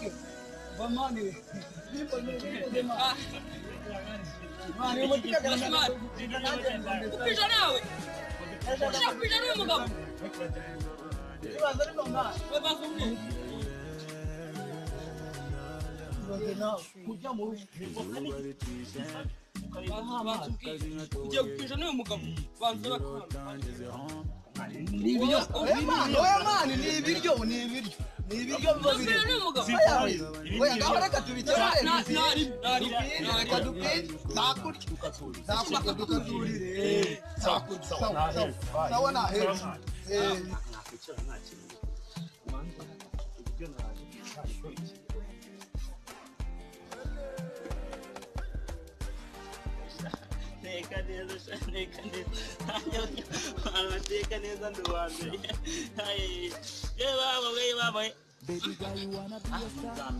Okay. Bamani. Mani, eu ficar gravando. Upija nawe. Upija nawe mugabo. Ibazari mama. We bazumye. Kujya mu rugo. Ugiye gupija nawe mugabo. Banze bakanga. Ni ibiryo. Mani, ni ibiryo. Biba biri. Oya, ngaho reka tubitore. Reka dupire. Zakurya dukaturire. Sawa na heza. Neka neza. Amateka neza nduwanze. Baba. Baby girl, you wanna be a star?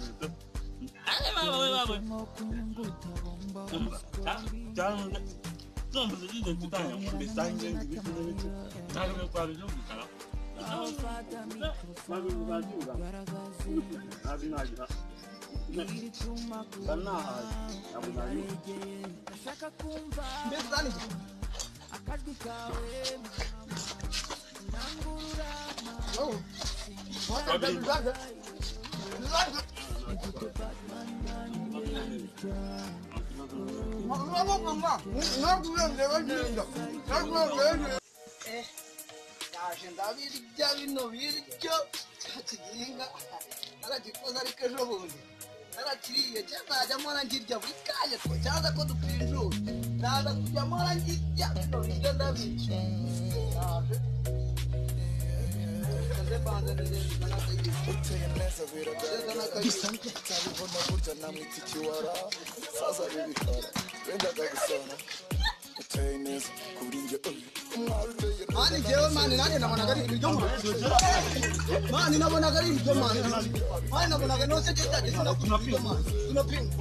Ndabirya bino biryo kiginga naragikoze ariko ejo bundi narakiriye cyazajya mpora ngirya buri kanya ko cyaza ko dupinjura naza kujya mpora ngirya bino biryo ndabirya uteye neza biragaragara utabibona burya namwita ikiwara saza bibikara wendaga gusana uteye neza kuri njye mani jewe mani nanjye nabonaga ari ibiryo mani nabonaga ari ibiryo mani nabonaga nose cyageze tunapinga